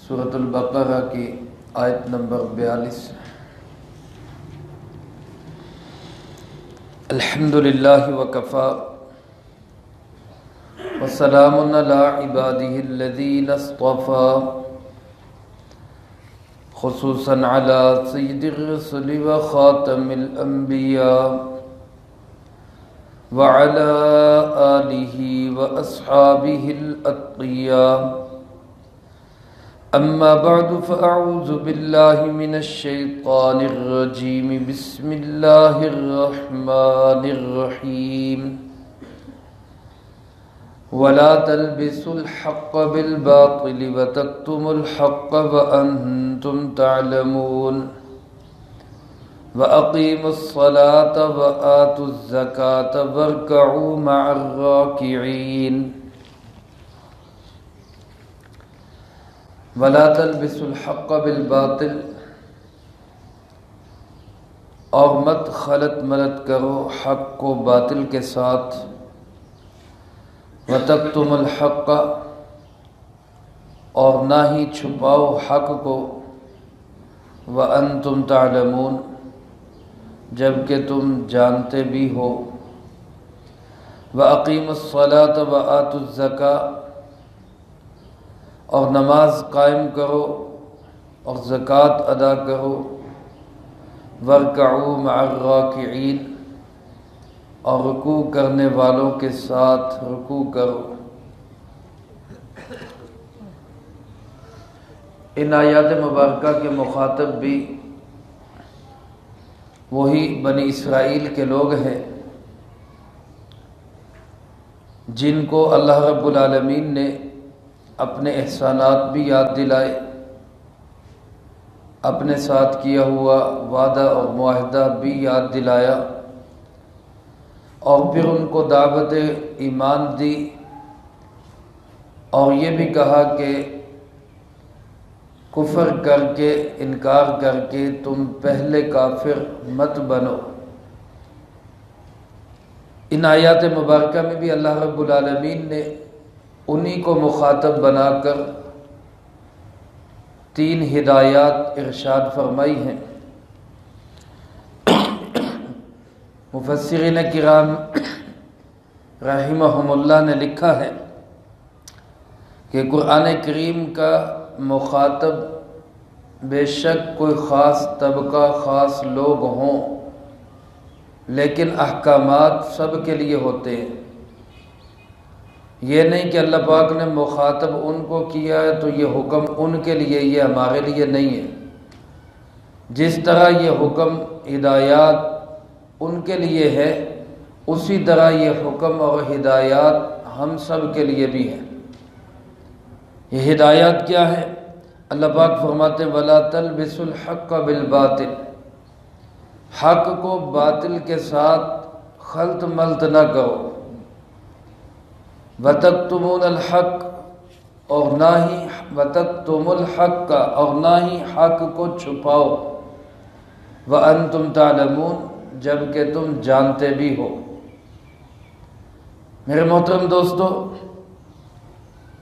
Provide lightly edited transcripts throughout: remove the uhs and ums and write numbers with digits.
سورۃ البقرہ کی آیت نمبر 42۔ الحمدللہ وکفی وسلام علی عبادہ الذین اصطفی، خصوصا علی سید الرسل وخاتم الانبیاء وعلی آلہ واصحابہ الاتقیاء۔ اما بعد فاعوذ باللہ من الشیطان الرجیم، بسم اللہ الرحمن الرحیم۔ ولا تلبسوا الحق بالباطل وتكتموا الحق وأنتم تعلمون، وأقيموا الصلاة وآتوا الزكاة واركعوا مع الراكعين۔ ولا تلبسوا الحق بالباطل، اور مت خلط ملط کرو حق کو باطل کے ساتھ، وَتَكْتُمُ الْحَقَّ، اور نہ ہی چھپاؤ حق کو، وَأَنْتُمْ تَعْلَمُونَ، جبکہ تم جانتے بھی ہو، وَأَقِيمُوا الصَّلَاةَ وَآتُوا الزَّكَاةَ، اور نماز قائم کرو اور زکوٰۃ ادا کرو، وَارْكَعُوا مَعَ الرَّاكِعِينَ، اور رکوع کرنے والوں کے ساتھ رکوع کرو۔ ان آیات مبارکہ کے مخاطب بھی وہی بنی اسرائیل کے لوگ ہیں جن کو اللہ رب العالمین نے اپنے احسانات بھی یاد دلائے، اپنے ساتھ کیا ہوا وعدہ اور معاہدہ بھی یاد دلایا، اور پھر ان کو دعوت ایمان دی، اور یہ بھی کہا کہ کفر کر کے انکار کر کے تم پہلے کافر مت بنو۔ ان آیات مبارکہ میں بھی اللہ رب العالمین نے انہی کو مخاطب بنا کر 3 ہدایات ارشاد فرمائی ہیں۔ مفسرین کرام رحمہم اللہ نے لکھا ہے کہ قرآن کریم کا مخاطب بے شک کوئی خاص طبقہ، خاص لوگ ہوں، لیکن احکامات سب کے لیے ہوتے ہیں۔ یہ نہیں کہ اللہ پاک نے مخاطب ان کو کیا ہے تو یہ حکم ان کے لیے، یہ ہمارے لیے نہیں ہے۔ جس طرح یہ حکم ہدایات ان کے لیے ہے، اسی طرح یہ حکم اور ہدایات ہم سب کے لیے بھی ہیں۔ یہ ہدایات کیا ہے؟ اللہ پاک فرماتے وَلَا تَلْبِسُوا الْحَقَّ بِالْبَاطِلِ، حق کو باطل کے ساتھ خلط ملط نہ کرو، وَتَكْتُمُونَ الْحَقَّ، اور نہ ہی وَتَكْتُمُوا الْحَقَّ، اور نہ ہی حق کو چھپاؤ، وَأَنْتُمْ تَعْلَمُونَ، جبکہ تم جانتے بھی ہو۔ میرے محترم دوستو،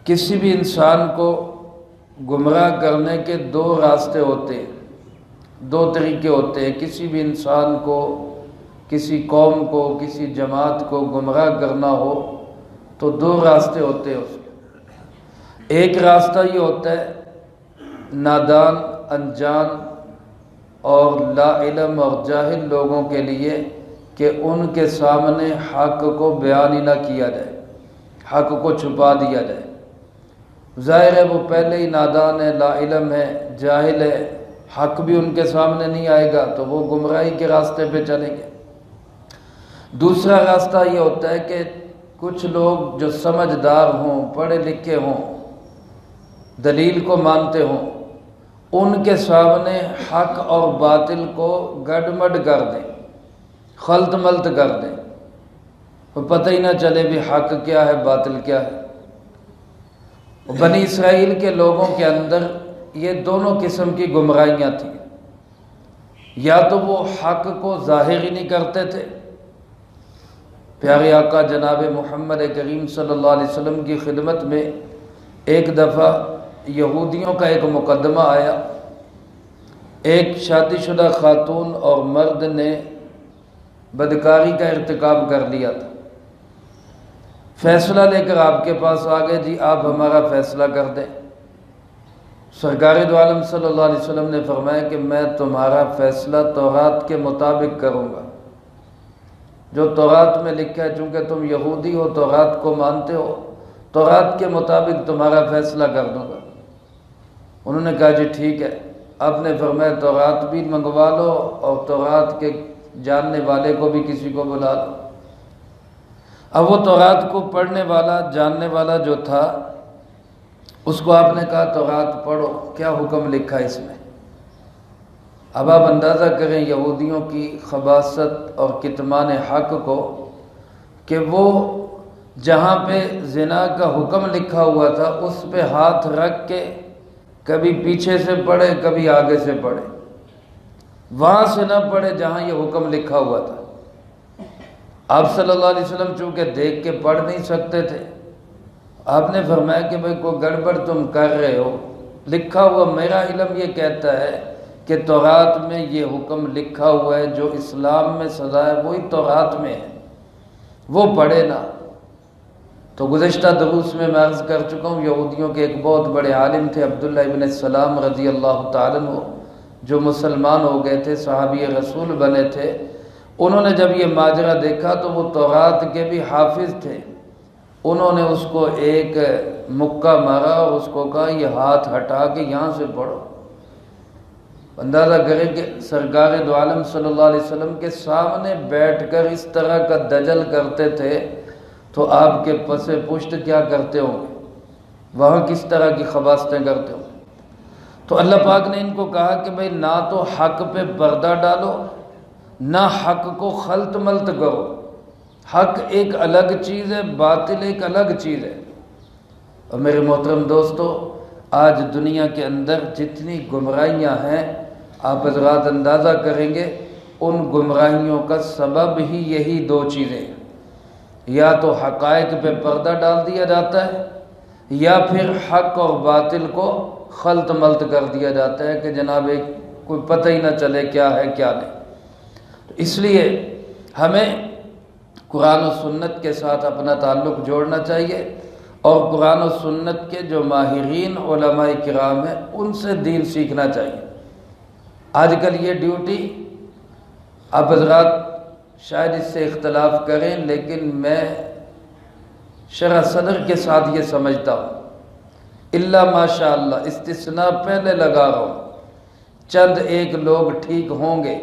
کسی بھی انسان کو گمراہ کرنے کے 2 راستے ہوتے ہیں، 2 طریقے ہوتے ہیں۔ کسی بھی انسان کو، کسی قوم کو، کسی جماعت کو گمراہ کرنا ہو تو 2 راستے ہوتے ہیں اس کے۔ ایک راستہ یہ ہوتا ہے نادان، انجان اور لا علم اور جاہل لوگوں کے لیے کہ ان کے سامنے حق کو بیان ہی نہ کیا جائے، حق کو چھپا دیا جائے۔ ظاہر ہے وہ پہلے ہی نادان ہے، لا علم ہے، جاہل ہے، حق بھی ان کے سامنے نہیں آئے گا تو وہ گمراہی کے راستے پہ چلیں گے۔ دوسرا راستہ یہ ہوتا ہے کہ کچھ لوگ جو سمجھدار ہوں، پڑھے لکھے ہوں، دلیل کو مانتے ہوں، ان کے سامنے حق اور باطل کو گڑمڑ کر دیں، خلط ملط کر دیں، تو پتہ ہی نہ چلے بھی حق کیا ہے باطل کیا ہے۔ بنی اسرائیل کے لوگوں کے اندر یہ دونوں قسم کی گمراہیاں تھیں۔ یا تو وہ حق کو ظاہر ہی نہیں کرتے تھے، پیارے آقا جناب محمد کریم صلی اللہ علیہ وسلم کی خدمت میں ایک دفعہ یہودیوں کا ایک مقدمہ آیا، ایک شادی شدہ خاتون اور مرد نے بدکاری کا ارتکاب کر لیا تھا، فیصلہ لے کر آپ کے پاس آ گئے، جی آپ ہمارا فیصلہ کر دیں۔ سرکار دو عالم صلی اللہ علیہ وسلم نے فرمایا کہ میں تمہارا فیصلہ تورات کے مطابق کروں گا، جو تورات میں لکھا ہے، چونکہ تم یہودی ہو تورات کو مانتے ہو، تورات کے مطابق تمہارا فیصلہ کر دوں گا۔ انہوں نے کہا جی ٹھیک ہے۔ آپ نے فرمایا تورات بھی منگوا لو اور تورات کے جاننے والے کو بھی کسی کو بلا لو۔ اب وہ تورات کو پڑھنے والا جاننے والا جو تھا، اس کو آپ نے کہا تورات پڑھو، کیا حکم لکھا اس میں۔ اب آپ اندازہ کریں یہودیوں کی خباثت اور کتمان حق کو، کہ وہ جہاں پہ زنا کا حکم لکھا ہوا تھا اس پہ ہاتھ رکھ کے کبھی پیچھے سے پڑھے کبھی آگے سے پڑھے، وہاں سے نہ پڑھے جہاں یہ حکم لکھا ہوا تھا۔ آپ صلی اللہ علیہ وسلم چونکہ دیکھ کے پڑھ نہیں سکتے تھے، آپ نے فرمایا کہ بھئی کوئی گڑبڑ تم کر رہے ہو، لکھا ہوا میرا علم یہ کہتا ہے کہ تورات میں یہ حکم لکھا ہوا ہے، جو اسلام میں سزا ہے وہی تورات میں ہے، وہ پڑھے نا۔ تو گزشتہ دروس میں عرض کر چکا ہوں، یہودیوں کے ایک بہت بڑے عالم تھے عبداللہ ابن السلام رضی اللہ تعالیٰ عنہ، جو مسلمان ہو گئے تھے، صحابی رسول بنے تھے۔ انہوں نے جب یہ ماجرا دیکھا تو وہ تورات کے بھی حافظ تھے، انہوں نے اس کو ایک مکہ مارا اور اس کو کہا یہ ہاتھ ہٹا کے یہاں سے پڑھو۔ اندازہ کریں کہ سرکار دو عالم صلی اللہ علیہ وسلم کے سامنے بیٹھ کر اس طرح کا دجل کرتے تھے تو آپ کے پس پشت کیا کرتے ہوں گے، وہاں کس طرح کی خباثتیں کرتے ہوں گے۔ تو اللہ پاک نے ان کو کہا کہ بھئی نہ تو حق پہ پردہ ڈالو، نہ حق کو خلط ملط کرو۔ حق ایک الگ چیز ہے، باطل ایک الگ چیز ہے۔ اور میرے محترم دوستو، آج دنیا کے اندر جتنی گمراہیاں ہیں، آپ حضرات اندازہ کریں گے ان گمراہیوں کا سبب ہی یہی دو چیزیں ہیں، یا تو حقائق پہ پردہ ڈال دیا جاتا ہے، یا پھر حق اور باطل کو خلط ملط کر دیا جاتا ہے کہ جناب ایک کوئی پتہ ہی نہ چلے کیا ہے کیا نہیں۔ تو اس لیے ہمیں قرآن و سنت کے ساتھ اپنا تعلق جوڑنا چاہیے، اور قرآن و سنت کے جو ماہرین علماء کرام ہیں ان سے دین سیکھنا چاہیے۔ آج کل یہ ڈیوٹی آپ حضرات شاید اس سے اختلاف کریں، لیکن میں شرح صدر کے ساتھ یہ سمجھتا ہوں، الا ماشاء اللہ استثناء پہلے لگا رہا ہوں، چند ایک لوگ ٹھیک ہوں گے،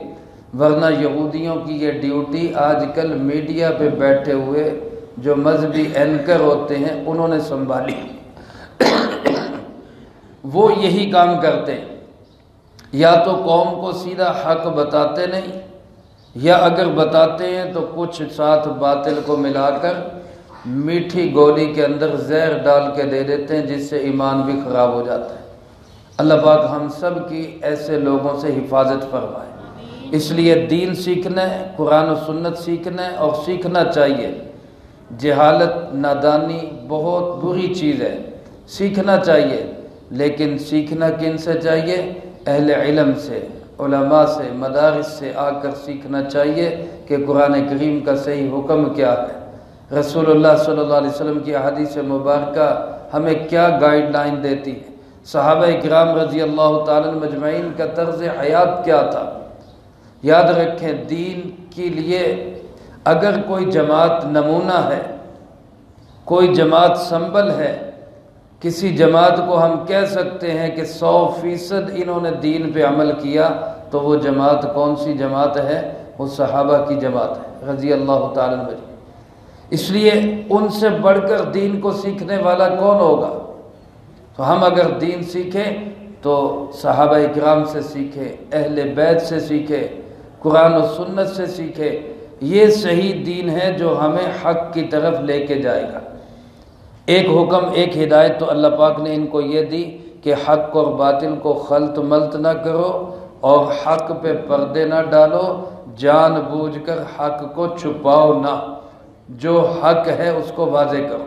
ورنہ یہودیوں کی یہ ڈیوٹی آج کل میڈیا پہ بیٹھے ہوئے جو مذہبی اینکر ہوتے ہیں انہوں نے سنبھالی۔ وہ یہی کام کرتے ہیں، یا تو قوم کو سیدھا حق بتاتے نہیں، یا اگر بتاتے ہیں تو کچھ ساتھ باطل کو ملا کر میٹھی گولی کے اندر زہر ڈال کے دے دیتے ہیں، جس سے ایمان بھی خراب ہو جاتا ہے۔ اللہ پاک ہم سب کی ایسے لوگوں سے حفاظت فرمائے۔ اس لیے دین سیکھنا ہے، قرآن و سنت سیکھنا ہے، اور سیکھنا چاہیے۔ جہالت نادانی بہت بری چیز ہے، سیکھنا چاہیے، لیکن سیکھنا کن سے چاہیے؟ اہل علم سے، علماء سے، مدارس سے آ کر سیکھنا چاہیے کہ قرآن کریم کا صحیح حکم کیا ہے، رسول اللہ صلی اللہ علیہ وسلم کی احادیث مبارکہ ہمیں کیا گائیڈ لائن دیتی ہے، صحابہ کرام رضی اللہ تعالی مجمعین کا طرز حیات کیا تھا۔ یاد رکھیں دین کے لیے اگر کوئی جماعت نمونہ ہے، کوئی جماعت سنبل ہے، کسی جماعت کو ہم کہہ سکتے ہیں کہ 100% انہوں نے دین پہ عمل کیا، تو وہ جماعت کون سی جماعت ہے؟ وہ صحابہ کی جماعت ہے رضی اللہ تعالی عنہ۔ اس لیے ان سے بڑھ کر دین کو سیکھنے والا کون ہوگا؟ تو ہم اگر دین سیکھیں تو صحابہ کرام سے سیکھیں، اہل بیت سے سیکھیں، قرآن و سنت سے سیکھیں۔ یہ صحیح دین ہے جو ہمیں حق کی طرف لے کے جائے گا۔ ایک حکم، ایک ہدایت تو اللہ پاک نے ان کو یہ دی کہ حق اور باطل کو خلط ملط نہ کرو، اور حق پہ پردے نہ ڈالو، جان بوجھ کر حق کو چھپاؤ نہ، جو حق ہے اس کو واضح کرو۔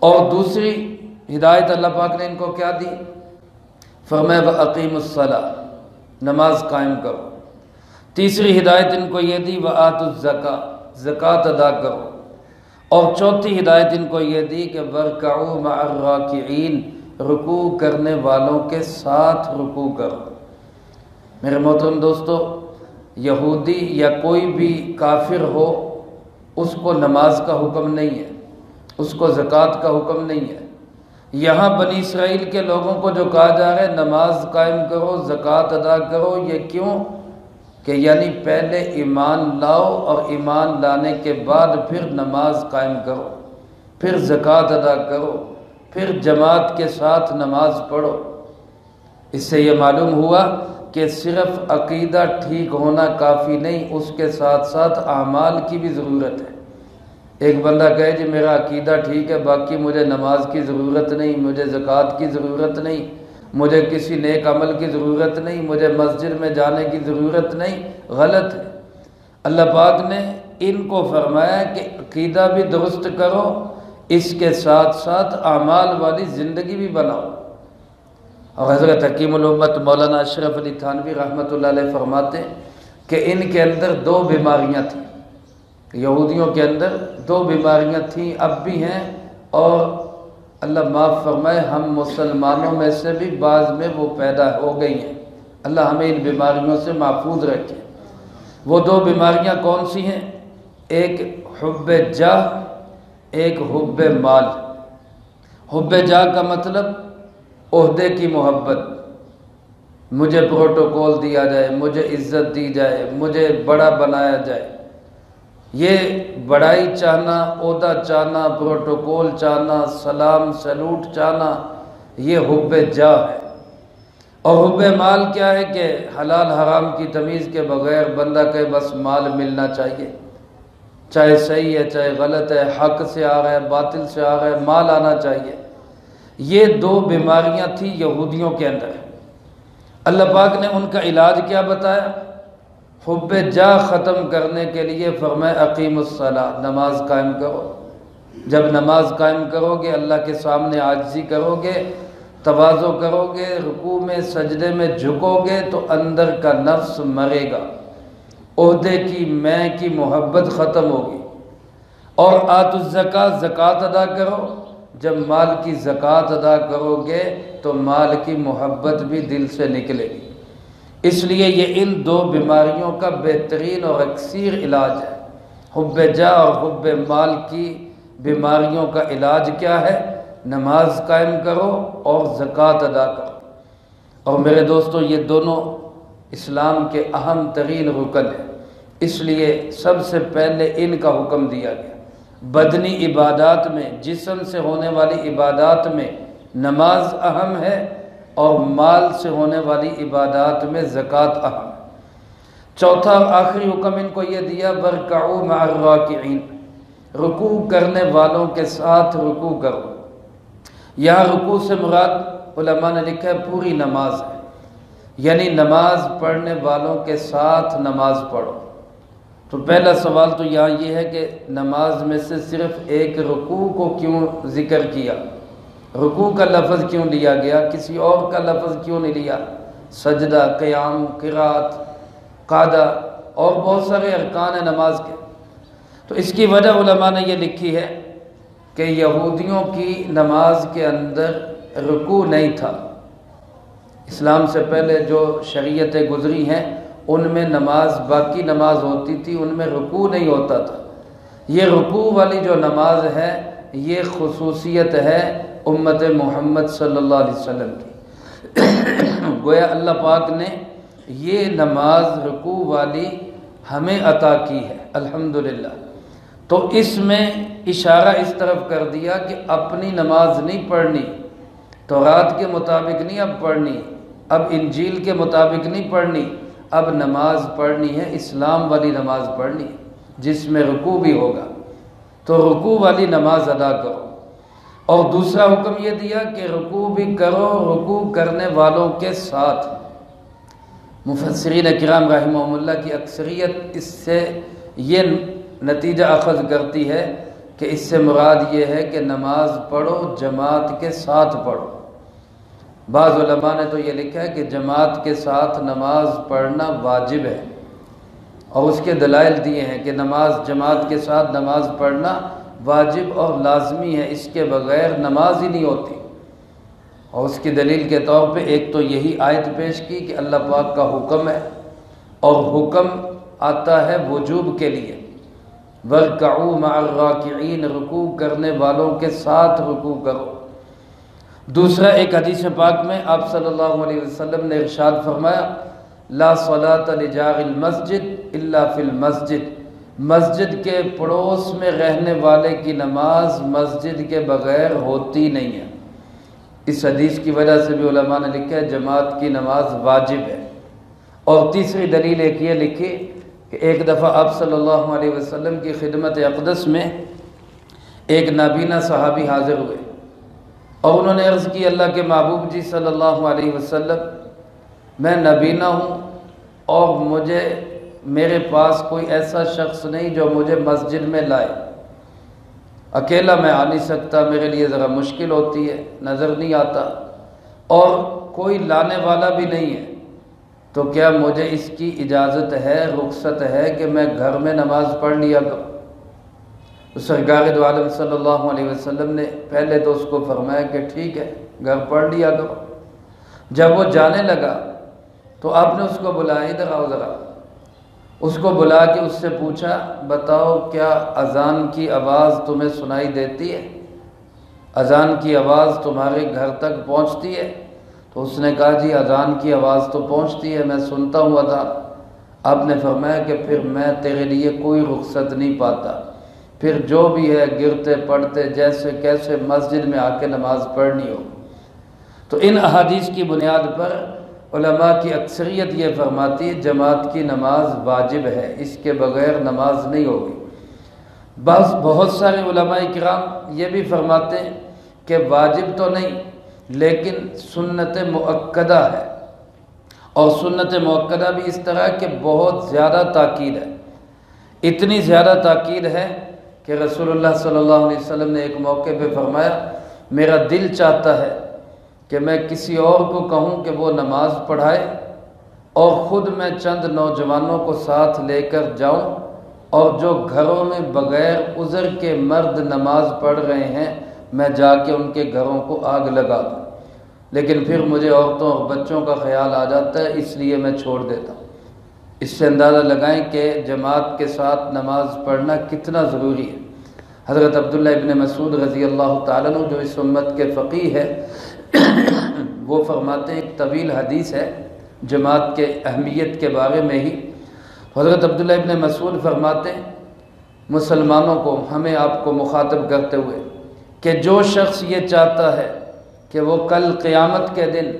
اور دوسری ہدایت اللہ پاک نے ان کو کیا دی؟ فرمایا وَأَقِيمُوا الصَّلَاةَ، نماز قائم کرو۔ تیسری ہدایت ان کو یہ دی وَآتُوا الزَّكَاةَ، زکوٰۃ ادا کرو۔ اور چوتھی ہدایت ان کو یہ دی کہ وَارْكَعُوا مَعَ الرَّاكِعِينَ، رکوع کرنے والوں کے ساتھ رکوع کرو۔ میرے محترم دوستو، یہودی یا کوئی بھی کافر ہو، اس کو نماز کا حکم نہیں ہے، اس کو زکوٰۃ کا حکم نہیں ہے۔ یہاں بنی اسرائیل کے لوگوں کو جو کہا جا رہا ہے نماز قائم کرو، زکوٰۃ ادا کرو، یہ کیوں؟ کہ یعنی پہلے ایمان لاؤ اور ایمان لانے کے بعد پھر نماز قائم کرو، پھر زکوٰۃ ادا کرو، پھر جماعت کے ساتھ نماز پڑھو۔ اس سے یہ معلوم ہوا کہ صرف عقیدہ ٹھیک ہونا کافی نہیں، اس کے ساتھ ساتھ اعمال کی بھی ضرورت ہے۔ ایک بندہ کہے جی میرا عقیدہ ٹھیک ہے، باقی مجھے نماز کی ضرورت نہیں، مجھے زکوٰۃ کی ضرورت نہیں، مجھے کسی نیک عمل کی ضرورت نہیں، مجھے مسجد میں جانے کی ضرورت نہیں، غلط ہے۔ اللہ پاک نے ان کو فرمایا کہ عقیدہ بھی درست کرو، اس کے ساتھ ساتھ اعمال والی زندگی بھی بناؤ۔ اور حضرت حکیم الامت مولانا اشرف علی تھانوی رحمۃ اللہ علیہ فرماتے ہیں کہ ان کے اندر دو بیماریاں تھیں، یہودیوں کے اندر دو بیماریاں تھیں، اب بھی ہیں، اور اللہ معاف فرمائے ہم مسلمانوں میں سے بھی بعض میں وہ پیدا ہو گئی ہیں۔ اللہ ہمیں ان بیماریوں سے محفوظ رکھے۔ وہ دو بیماریاں کون سی ہیں؟ ایک حب جاہ، ایک حب مال۔ حب جاہ کا مطلب عہدے کی محبت، مجھے پروٹوکول دیا جائے، مجھے عزت دی جائے، مجھے بڑا بنایا جائے۔ یہ بڑائی چاہنا، عہدہ چاہنا، پروٹوکول چاہنا، سلام سلوٹ چاہنا، یہ حب جاہ ہے۔ اور حب مال کیا ہے کہ حلال حرام کی تمیز کے بغیر بندہ کہے بس مال ملنا چاہیے، چاہے صحیح ہے چاہے غلط ہے، حق سے آ رہا ہے باطل سے آ رہا ہے، مال آنا چاہیے۔ یہ دو بیماریاں تھیں یہودیوں کے اندر۔ اللہ پاک نے ان کا علاج کیا بتایا؟ حب جاہ ختم کرنے کے لیے فرمایا اقیم الصلاۃ، نماز قائم کرو۔ جب نماز قائم کرو گے، اللہ کے سامنے عاجزی کرو گے، تواضع کرو گے، رکوع میں سجدے میں جھکو گے، تو اندر کا نفس مرے گا، عہدے کی میں کی محبت ختم ہوگی۔ اور آتوا الزکاۃ، زکوٰۃ ادا کرو۔ جب مال کی زکوٰۃ ادا کرو گے تو مال کی محبت بھی دل سے نکلے گی۔ اس لیے یہ ان دو بیماریوں کا بہترین اور اکثیر علاج ہے۔ حب جاہ اور حب مال کی بیماریوں کا علاج کیا ہے؟ نماز قائم کرو اور زکوٰۃ ادا کرو۔ اور میرے دوستو، یہ دونوں اسلام کے اہم ترین رکن ہیں، اس لیے سب سے پہلے ان کا حکم دیا گیا۔ بدنی عبادات میں، جسم سے ہونے والی عبادات میں نماز اہم ہے، اور مال سے ہونے والی عبادات میں زکوٰۃ اہم ہے۔ چوتھا اور آخری حکم ان کو یہ دیا وَارْكَعُوا مَعَ الرَّاكِعِينَ، رکوع کرنے والوں کے ساتھ رکوع کرو۔ یہاں رکوع سے مراد علماء نے لکھا ہے پوری نماز ہے، یعنی نماز پڑھنے والوں کے ساتھ نماز پڑھو۔ تو پہلا سوال تو یہاں یہ ہے کہ نماز میں سے صرف ایک رکوع کو کیوں ذکر کیا؟ رکوع کا لفظ کیوں لیا گیا؟ کسی اور کا لفظ کیوں نہیں لیا؟ سجدہ، قیام، قرات، قعدہ اور بہت سارے ارکان ہیں نماز کے۔ تو اس کی وجہ علماء نے یہ لکھی ہے کہ یہودیوں کی نماز کے اندر رکوع نہیں تھا۔ اسلام سے پہلے جو شریعتیں گزری ہیں ان میں نماز، باقی نماز ہوتی تھی، ان میں رکوع نہیں ہوتا تھا۔ یہ رکوع والی جو نماز ہے یہ خصوصیت ہے امت محمد صلی اللہ علیہ وسلم کی۔ گویا اللہ پاک نے یہ نماز رکوع والی ہمیں عطا کی ہے، الحمدللہ۔ تو اس میں اشارہ اس طرف کر دیا کہ اپنی نماز نہیں پڑھنی، تورات کے مطابق نہیں اب پڑھنی، اب انجیل کے مطابق نہیں پڑھنی، اب نماز پڑھنی ہے اسلام والی نماز پڑھنی ہے جس میں رکوع بھی ہوگا۔ تو رکوع والی نماز ادا کرو۔ اور دوسرا حکم یہ دیا کہ رکوع بھی کرو، رکوع کرنے والوں کے ساتھ۔ مفسرین کرام رحمہم اللہ کی اکثریت اس سے یہ نتیجہ اخذ کرتی ہے کہ اس سے مراد یہ ہے کہ نماز پڑھو جماعت کے ساتھ پڑھو۔ بعض علماء نے تو یہ لکھا ہے کہ جماعت کے ساتھ نماز پڑھنا واجب ہے، اور اس کے دلائل دیے ہیں کہ جماعت کے ساتھ نماز پڑھنا واجب اور لازمی ہے، اس کے بغیر نماز ہی نہیں ہوتی۔ اور اس کی دلیل کے طور پہ ایک تو یہی آیت پیش کی کہ اللہ پاک کا حکم ہے، اور حکم آتا ہے وجوب کے لیے، وَارْكَعُوا مَعَ الرَّاكِعِينَ، رکوع کرنے والوں کے ساتھ رکوع کرو۔ دوسرا ایک حدیث پاک میں آپ صلی اللہ علیہ وسلم نے ارشاد فرمایا، لا صلاۃ لجار المسجد الا فی المسجد، مسجد کے پڑوس میں رہنے والے کی نماز مسجد کے بغیر ہوتی نہیں ہے۔ اس حدیث کی وجہ سے بھی علماء نے لکھا ہے جماعت کی نماز واجب ہے۔ اور تیسری دلیل ایک یہ لکھی کہ ایک دفعہ آپ صلی اللہ علیہ وسلم کی خدمت اقدس میں ایک نابینا صحابی حاضر ہوئے، اور انہوں نے عرض کی، اللہ کے محبوب جی صلی اللہ علیہ وسلم، میں نابینا ہوں اور میرے پاس کوئی ایسا شخص نہیں جو مجھے مسجد میں لائے، اکیلا میں آ نہیں سکتا، میرے لیے ذرا مشکل ہوتی ہے، نظر نہیں آتا، اور کوئی لانے والا بھی نہیں ہے، تو کیا مجھے اس کی اجازت ہے، رخصت ہے کہ میں گھر میں نماز پڑھ لیا کروں؟ تو سرکار دو عالم صلی اللہ علیہ وسلم نے پہلے تو اس کو فرمایا کہ ٹھیک ہے، گھر پڑھ لیا کرو۔ جب وہ جانے لگا تو آپ نے اس کو بلایا، ادھر آؤ ذرا۔ اس کو بلا کے اس سے پوچھا، بتاؤ کیا اذان کی آواز تمہیں سنائی دیتی ہے؟ اذان کی آواز تمہارے گھر تک پہنچتی ہے؟ تو اس نے کہا جی اذان کی آواز تو پہنچتی ہے، میں سنتا ہوں اذان۔ آپ نے فرمایا کہ پھر میں تیرے لیے کوئی رخصت نہیں پاتا، پھر جو بھی ہے گرتے پڑتے جیسے کیسے مسجد میں آ کے نماز پڑھنی ہو۔ تو ان احادیث کی بنیاد پر علماء کی اکثریت یہ فرماتی ہے جماعت کی نماز واجب ہے، اس کے بغیر نماز نہیں ہوگی۔ بہت سارے علماء کرام یہ بھی فرماتے ہیں کہ واجب تو نہیں لیکن سنت مؤکدہ ہے، اور سنت مؤکدہ بھی اس طرح کہ بہت زیادہ تاکید ہے، اتنی زیادہ تاکید ہے کہ رسول اللہ صلی اللہ علیہ وسلم نے ایک موقع پہ فرمایا، میرا دل چاہتا ہے کہ میں کسی اور کو کہوں کہ وہ نماز پڑھائے، اور خود میں چند نوجوانوں کو ساتھ لے کر جاؤں، اور جو گھروں میں بغیر عذر کے مرد نماز پڑھ رہے ہیں میں جا کے ان کے گھروں کو آگ لگا دوں، لیکن پھر مجھے عورتوں اور بچوں کا خیال آ جاتا ہے، اس لیے میں چھوڑ دیتا ہوں۔ اس سے اندازہ لگائیں کہ جماعت کے ساتھ نماز پڑھنا کتنا ضروری ہے۔ حضرت عبداللہ ابن مسعود رضی اللہ تعالیٰ عنہ جو اس امت کے فقیہ ہے، وہ فرماتے ہیں، ایک طویل حدیث ہے جماعت کے اہمیت کے بارے میں ہی۔ حضرت عبداللہ ابن مسعود فرماتے ہیں مسلمانوں کو، ہمیں آپ کو مخاطب کرتے ہوئے، کہ جو شخص یہ چاہتا ہے کہ وہ کل قیامت کے دن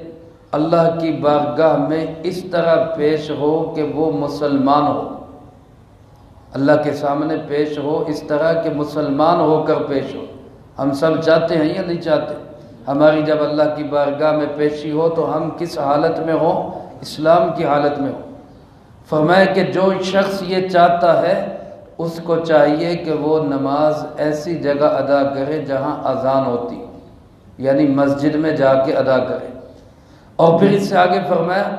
اللہ کی بارگاہ میں اس طرح پیش ہو کہ وہ مسلمان ہو، اللہ کے سامنے پیش ہو اس طرح کہ مسلمان ہو کر پیش ہو۔ ہم سب چاہتے ہیں یا نہیں چاہتے؟ ہماری جب اللہ کی بارگاہ میں پیشی ہو تو ہم کس حالت میں ہوں؟ اسلام کی حالت میں ہوں۔ فرمایا کہ جو شخص یہ چاہتا ہے اس کو چاہیے کہ وہ نماز ایسی جگہ ادا کرے جہاں اذان ہوتی، یعنی مسجد میں جا کے ادا کرے۔ اور پھر اس سے آگے فرمایا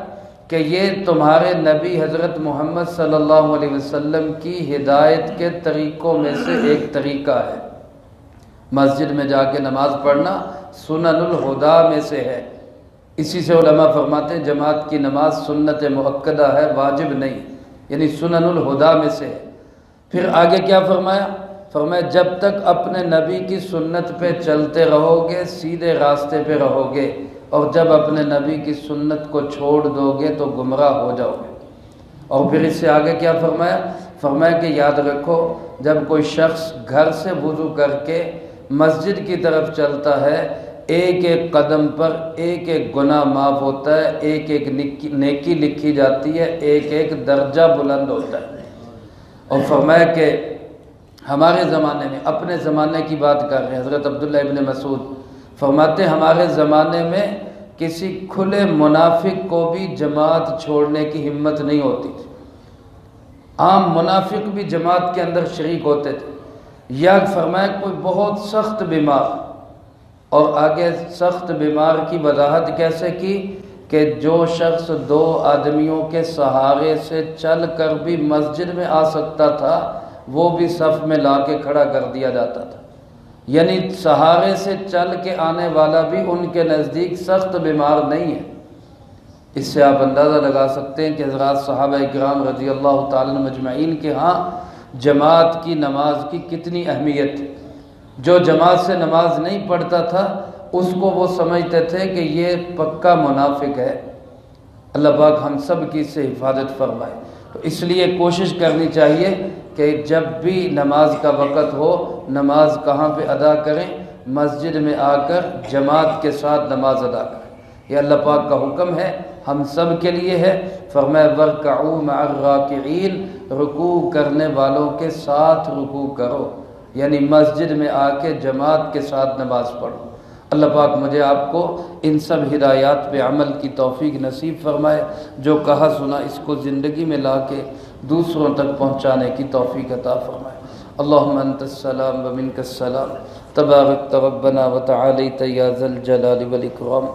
کہ یہ تمہارے نبی حضرت محمد صلی اللہ علیہ وسلم کی ہدایت کے طریقوں میں سے ایک طریقہ ہے، مسجد میں جا کے نماز پڑھنا سنن الہدا میں سے ہے۔ اسی سے علماء فرماتے ہیں جماعت کی نماز سنت مؤکدہ ہے، واجب نہیں، یعنی سنن الہدا میں سے ہے۔ پھر آگے کیا فرمایا؟ فرمایا جب تک اپنے نبی کی سنت پہ چلتے رہو گے سیدھے راستے پہ رہو گے، اور جب اپنے نبی کی سنت کو چھوڑ دو گے تو گمراہ ہو جاؤ گے۔ اور پھر اس سے آگے کیا فرمایا؟ فرمایا کہ یاد رکھو جب کوئی شخص گھر سے وضو کر کے مسجد کی طرف چلتا ہے، ایک ایک قدم پر ایک ایک گناہ معاف ہوتا ہے، ایک ایک نیکی لکھی جاتی ہے، ایک ایک درجہ بلند ہوتا ہے۔ اور فرمایا کہ ہمارے زمانے میں، اپنے زمانے کی بات کر رہے ہیں، حضرت عبداللہ ابن مسعود فرماتے ہیں ہمارے زمانے میں کسی کھلے منافق کو بھی جماعت چھوڑنے کی ہمت نہیں ہوتی تھی۔ عام منافق بھی جماعت کے اندر شریک ہوتے تھے، یا فرمایا کوئی بہت سخت بیمار، اور آگے سخت بیمار کی وضاحت کیسے کی کہ جو شخص 2 آدمیوں کے سہارے سے چل کر بھی مسجد میں آ سکتا تھا وہ بھی صف میں لا کے کھڑا کر دیا جاتا تھا، یعنی سہارے سے چل کے آنے والا بھی ان کے نزدیک سخت بیمار نہیں ہے۔ اس سے آپ اندازہ لگا سکتے ہیں کہ حضرات صحابہ کرام رضی اللہ تعالیٰ عنہم مجمعین کے ہاں جماعت کی نماز کی کتنی اہمیت ہے۔ جو جماعت سے نماز نہیں پڑھتا تھا اس کو وہ سمجھتے تھے کہ یہ پکا منافق ہے۔ اللہ پاک ہم سب کی اس سے حفاظت فرمائے۔ تو اس لیے کوشش کرنی چاہیے کہ جب بھی نماز کا وقت ہو نماز کہاں پہ ادا کریں؟ مسجد میں آ کر جماعت کے ساتھ نماز ادا کریں۔ یہ اللہ پاک کا حکم ہے، ہم سب کے لیے ہے۔ فرمایا وَارْكَعُوا مَعَ الرَّاكِعِينَ، رکوع کرنے والوں کے ساتھ رکوع کرو، یعنی مسجد میں آ کے جماعت کے ساتھ نماز پڑھو۔ اللہ پاک مجھے آپ کو ان سب ہدایات پہ عمل کی توفیق نصیب فرمائے، جو کہا سنا اس کو زندگی میں لا کے دوسروں تک پہنچانے کی توفیق عطا فرمائے۔ اللہم انت السلام و منک السلام، تبارکت ربنا و تعالیت یا ذا الجلال والاکرام۔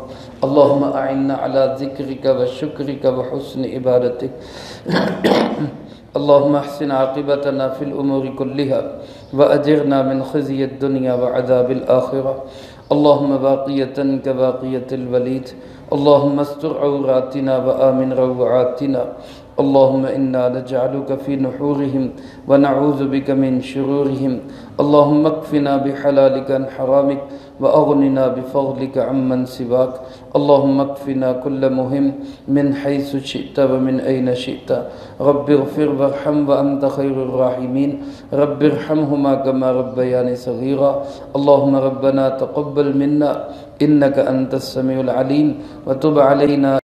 اللہم اعنا علی ذکرک و شکرک و حسن عبادتک۔ اللہم احسن عاقبتنا فی الامور کلہا واجرنا من خزی الدنیا وعذاب الآخرہ۔ اللہم باقیتا کباقیت الولید، اللہم استر عوراتنا وآمن روعاتنا۔ اللہم انا نجعلک فی نحورہم ونعوذ بک من شرورہم۔ اللہم اکفنا بحلالک عن حرامک واغننا بفضلک عمن سواک۔ اللہم اکفنا کل مہم من حیث شئت ومن این شئت۔ رب اغفر وارحم وانت خیر الراحمین، رب ارحمہما کما ربیانی صغیرا۔ اللہم ربنا تقبل منا انک انت السمیع العلیم وتب علینا